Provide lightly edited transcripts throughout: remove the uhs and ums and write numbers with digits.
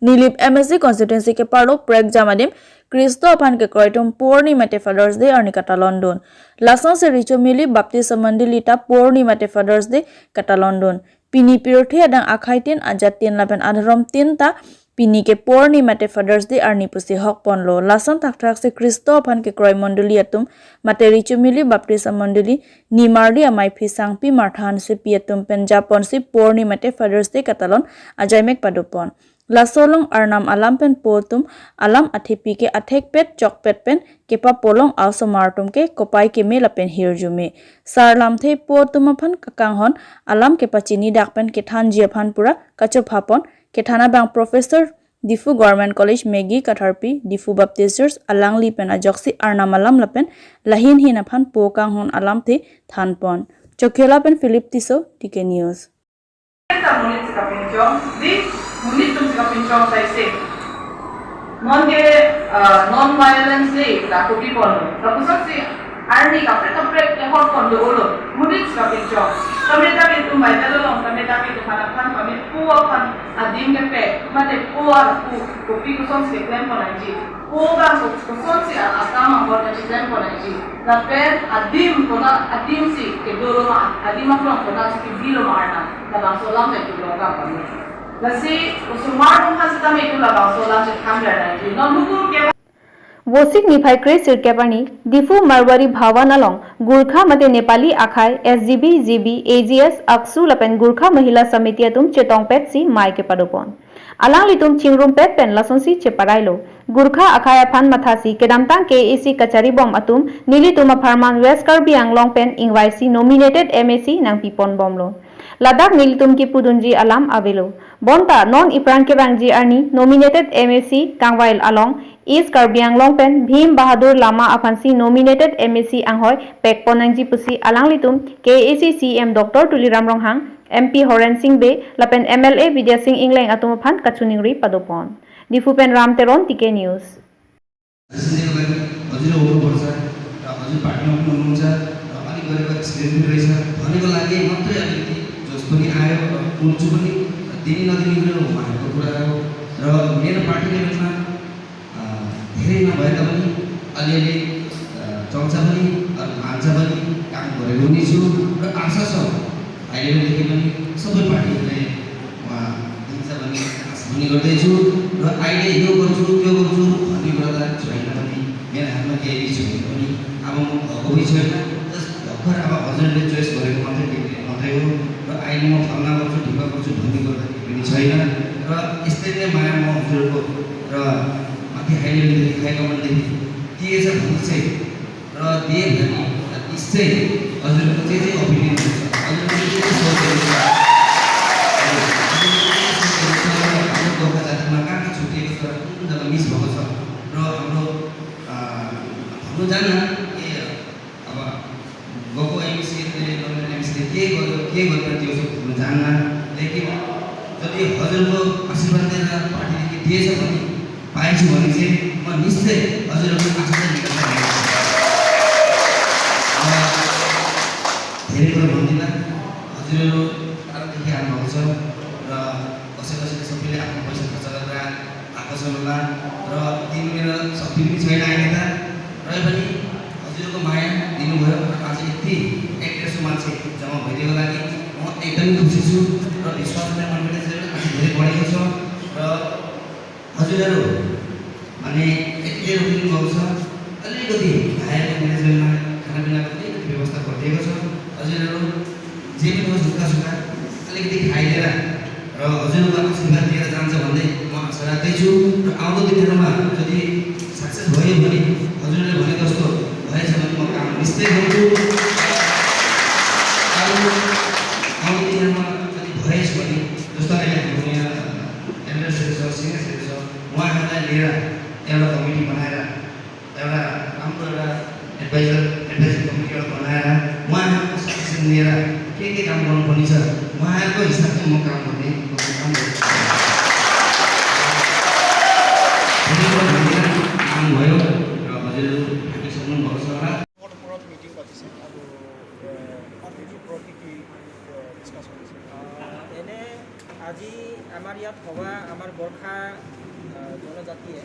Nilip MSC constituency ke parlo prek jamadim Kristo aphan ke kroitum Purnimate Father's Day arni kata London. Lason se richo mili baptism mandilita Purnimate Father's Day kata London. Pini pirothe adang akhaitin ajatin laban adharom tinta Pini ke Purnimate Father's Day arni pusi hok ponlo. Lason tak se Kristo aphan ke kroi manduli atum mate richo mili baptism manduli nimardi amai pisang pi marthan se piatum penjapon si Purnimate Father's Day katalon ajaimek padupon. Lasolong arnam alam pen potum alam athipi ke athek pet chok pet pen kepa polong also martum ke kopai ke me lapen hirjume sarlam the potum aphan kakanghon alam ke pachini dak pen ke than ji aphan pura kachop hapon ke thana bang professor Difu Government College Megi Karbi Difu Baptisters alangli pen ajoksi arnam alam lapen lahin hin aphan po kanghon alam the thanpon chokhela pen Philip Tiso TK News Munit tum sika pincong sai se non violence day ta ko people ta kusat si army kapre ke hot kon do lo munit sika pincong tameta ke tum bai ta lo tameta ke tum kana kan pami puwa kan adim ke pe mate puwa ko pi ko son se plan kon ji ko ga ko son si asama ko ta plan kon ji na pe adim ko na adim si ke do lo ma adim ma ko na si bilo marna ta ba so lam te lo ga pami Lasi usumar hasita me itu laga sola se kamera nahi. Namukur ke वोसिक निफाई क्रे सिरकेपानी दिफु मारवारी भावानालोंग गुरखा मते नेपाली आखाय SGB GB AGS अक्सु लपेन गुरखा महिला समिति तुम चेतोंग पेट सी माय के पदोपन अलांग लितुम चिंगरुम पेट पेन लसोंसी चेपराइलो गुरखा आखाय फान मथासी केदामतांग के एसी कचरी बम अतुम नीली तुम फारमान वेस्ट कार्बी आंगलोंग पेन इंगवाईसी नॉमिनेटेड एमएसी नांग पिपन बमलो लद्दाख नीलतुम की पुदुंजी अलाम आवेलो बोंता नॉन इप्रांग के बांगजी अर्नी नॉमिनेटेड एमएसी कांगवाइल अलोंग ईस्ट कार्बी आंगलोंग पेन भीम बहादुर लामा अफांसी नॉमिनेटेड एमएसी आंगहोय पेकपोनांगजी पुसी अलांग लितुम KAC CM doctor Tuliram Ronghang MP Haren Singh बे लपेन एमएलए विद्या सिंह इंगलेंग अतुम फान कचुनिंगरी पदोपन दिफुपेन राम तेरोन टीके न्यूज पनि आयो पुन्छु पनि दिनी नदिनी मेरो उहाँहरूको कुरा हो र मेरो पार्टी लेभलमा धेरै नभए तापनि अलिअलि चल्छ पनि मान्छ पनि काम गरेको हुनेछु र आशा छ अहिलेदेखि पनि सबै पार्टीहरूले उहाँ दिन्छ भन्ने आशा पनि गर्दैछु र अहिले यो गर्छु त्यो गर्छु भन्ने कुरा छैन पनि मेरो हातमा केही छैन पनि अब म भएकै छैन भर्खर अब हजुरले चोइस गरेको मात्रै हो र अहिले म फल्ना गर्छु ढिक्का गर्छु भन्ने कुरा पनि छैन र यस्तै नै माया म हजुरको र माथि हाइलेभलदेखि हाइकमान्डदेखि दिएछ भने चाहिँ र दिए भने निश्चय हजुरको चाहिँ ओपिनियन हुन्छ हजुरको चाहिँ सोचहरू छ हाम्रो गोर्खा जातिमा कहाँ छुटिएको छ कुन जग्गा मिस भएको छ र हाम्रो भन्नु जान्न अब गएको एमसिले के गर्यो त्यो सब जान्न लेकिन यदि हजुरको आशीर्वाद दिएर पार्टीले दिएछ भने पाएछु भने चाहिँ म निश्चय हजुरहरूको आशीर्वाद लिन धेरै कुरो भन्दिनँ हजुरहरू टाढादेखि आउनुभएको छ र कसैले सबैले आफ्नो पैसा खर्च गरेर आएको छ होला र दिनु शक्ति पनि छैन अहिले त र पनि हजुरको माया दिनुभयो र आज यति एक्ट्रेसको मान्छे जम्मा भइदिएको लागि म एकदमै खुसी छु र विश्वास र कन्फिडेन्स लेभल धेरै बढेको छ र हजुरहरू अनि यति धेरै रोकिनु भएको छ अलिकति हायर म्यानेजमेन्टमा खानापिनाको अलिकति व्यवस्था गरिदिएको छ हजुरहरू जे पनि होस् दुःख सुख अलिकति खाइदिएर र हजुरहरूको आशीर्वाद दिएर जान्छ भन्दै म आशा राख्दैछु र आउँदो दिनहरूमा यदि सक्सेस भयो भने हजुरहरूले भने जस्तो भएछ भने म काम निश्चय गर्छु आउँदो दिनमा यदि भएछ भने जस्तो अहिले हाम्रो यहाँ एल्डर्सहरू छ सिनियर्सहरू छ उहाँहरूलाई लिएर एउटा कमिटी बनाएर एउटा राम्रो एउटा एडभाइजरी कमिटी एउटा बनाएर उहाँहरूको सजेसन लिएर के काम गर्नुपर्ने छ उहाँहरूको हिसाबले म काम गर्ने काम भयो र हजुरहरू सक्नुभएको छ होला एने আজি আমাৰ ইয়াত হোৱা আমাৰ গোৰ্খা জনজাতিয়ে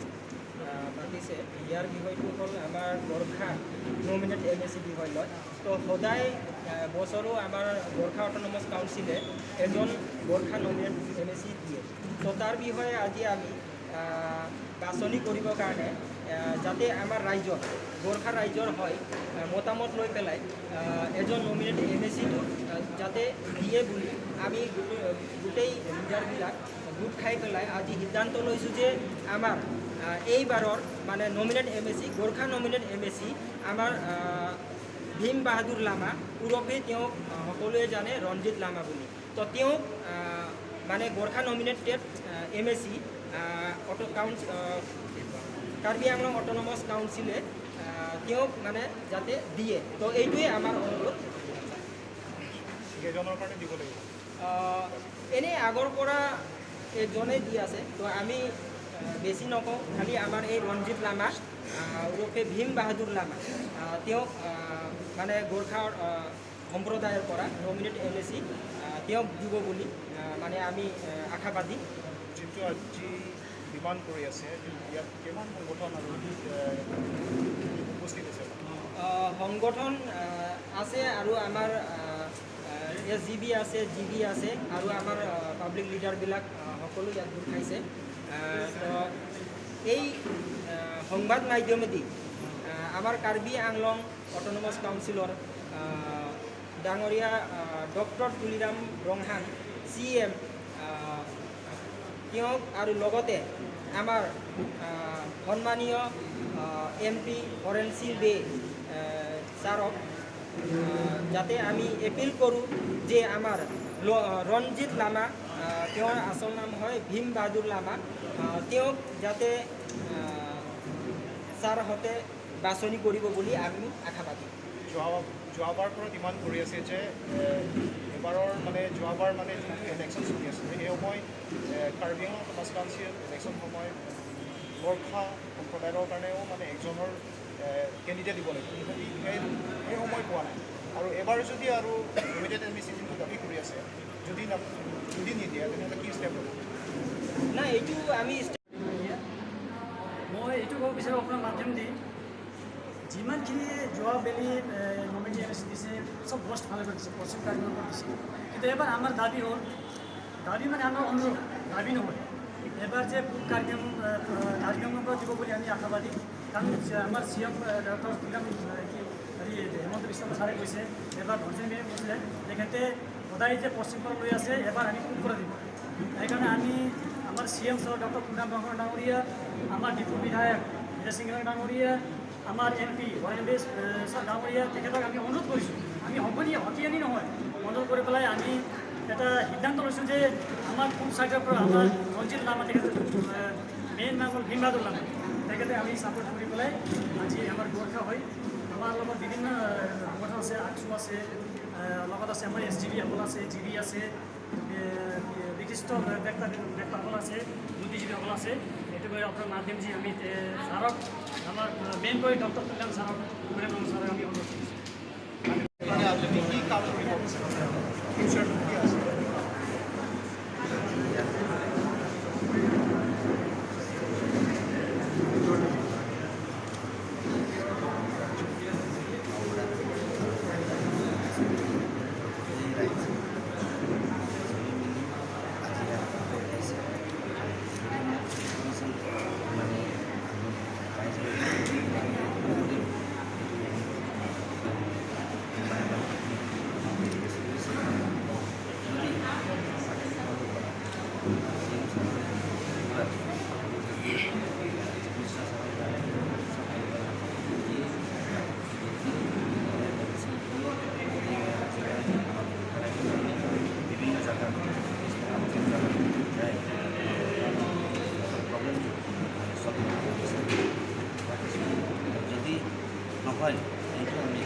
পাতিছে ইয়াৰ বিষয়টো হ'ল আমাৰ গোৰ্খা নমিনেট MSc বিষয় লয় তো সদায় বছৰো আমাৰ গোৰ্খা অট'নমাছ কাউন্সিলে এজন গোৰ্খা নমিনেট MSc দিয়ে তো তাৰ বিষয়ে আজি আমি বাছনি কৰিবৰ কাৰণে যাতে আমাৰ ৰাইজৰ গোৰ্খা ৰাইজৰ হয় মতামত লৈ পেলাই এজন নমিনেট MScটো যাতে দিয়ে বুলি আমি গোটেই লিডাৰবিলাক গোট খাই পেলাই আজি সিদ্ধান্ত লৈছোঁ যে আমাৰ এইবাৰৰ মানে nominate MSc Gorkha nominate MSc আমাৰ ভীম বাহাদুৰ লামা ওৰফে তেওঁক সকলোৱে জানে ৰঞ্জিত লামা বুলি তো তেওঁক মানে Gorkha nominated MSc Karbi Anglong autonomous কাউন্সিলে তেওঁক মানে যাতে দিয়ে তো এইটোৱে আমাৰ অনুৰোধ কেইজনৰ কাৰণে দিব লাগিব এনেই আগৰ পৰা এজনে দি আছে তো আমি বেছি নকওঁ খালি আমাৰ এই ৰঞ্জিত লামা ওৰফে ভীম বাহাদুৰ লামা তেওঁক মানে গোৰ্খা সম্প্ৰদায়ৰ পৰা নমিনেট MSc তেওঁক দিব বুলি মানে আমি আশাবাদী যিটো আজি ডিমাণ্ড কৰি আছে ইয়াত কিমান সংগঠন আৰু উপস্থিত আছে সংগঠন আছে আৰু আমাৰ SGB আছে GB আছে আৰু আমাৰ পাব্লিক লিডাৰবিলাক সকলো ইয়াত গোট খাইছে তো এই সংবাদ মাধ্যমেদি আমাৰ কাৰ্বি আংলং অট'নমাছ কাউন্সিলৰ ডাঙৰীয়া ডক্টৰ তুলিৰাম ৰংহান CM তেওঁক আৰু লগতে আমাৰ সন্মানীয় MP ফৰেঞ্চি বে ছাৰক যাতে আমি এপিল কৰোঁ যে আমাৰ ৰঞ্জিত লামা তেওঁৰ আচল নাম হয় ভীম বাহাদুৰ লামা তেওঁক যাতে ছাৰহঁতে বাছনি কৰিব বুলি আমি আশাবাদী যোৱাবাৰ পৰা ডিমাণ্ড কৰি আছে যে এবাৰৰ মানে যোৱাবাৰ মানে ইলেকশ্যন চলি আছে সেই সময় Karbi Anglong autonomous council election সময় গোৰ্খা সম্প্ৰদায়ৰ কাৰণেও মানে একজনৰ কেণ্ডিডেট দিব লাগিব সেই সময় পোৱা নাই আৰু এবাৰ যদি আৰু নমিনেট MSc যোনটো দাবী কৰি আছে যদি নিদিয়ে তেনেহ'লে কি ষ্টেপ হ'ব নাই এইটো আমি মই এইটো ক'ব বিচাৰোঁ আপোনাৰ মাধ্যম দি যিমানখিনি যোৱাবেলি নমিনেট MSc দিছে চব বস্ত ভালে কৰি দিছে পশ্চিম কাৰ্বি আংলং দিছে কিন্তু এবাৰ আমাৰ দাবী হ'ল দাবী মানে আমাৰ অনুৰোধ দাবী নহয় এবাৰ যে কাৰ্বি আংলং পৰা দিব বুলি আমি আশাবাদী কাৰণ আমাৰ CM ডক্টৰ হেমন্ত বিশ্ব ছাৰে কৈছে এবাৰ ধনসিং মেমে কৈছিলে তেখেতে সদায় যে পশ্চিমবংগ লৈ আছে এবাৰ আমি পূৰ কৰি দিব সেইকাৰণে আমি আমাৰ CM ছাৰ ডক্টৰ কুণ্ডাম ব্ৰহ্মণ ডাঙৰীয়া আমাৰ ডিপু বিধায়ক বিজয় সিং ডাঙৰীয়া আমাৰ MP হৰেন্দ্ৰ ছাৰ ডাঙৰীয়া তেখেতক আমি অনুৰোধ কৰিছোঁ আমি হতি আনি নহয় অনুৰোধ কৰি পেলাই আমি এটা সিদ্ধান্ত লৈছোঁ যে আমাৰ পূব চাইডৰ পৰা আমাৰ ৰঞ্জিত লামা তেখেতে মেইন নাম হ'ল ভীম বাহাদুৰ লামা তেখেতে আমি ছাপোৰ্ট কৰি পেলাই আজি আমাৰ গোৰ্খা হয় আমাৰ লগত বিভিন্ন সংগঠন আছে আকসু আছে লগত আছে আমাৰ SGB সকল আছে GB আছে বিশিষ্ট ব্যক্তিসকল আছে বুদ্ধিজীৱীসকল আছে এইটো কৰি আপোনাৰ মাধ্যম যি আমি ছাৰক আমাৰ মেইন কৰি ডক্টৰ তুলিৰাম ছাৰক ছাৰক আমি অনুৰোধ কৰিছোঁ মানে আপুনি কি কাম কৰিব বিচাৰে ফিউচাৰটো কি আছে যদি নহয় এইটো আমি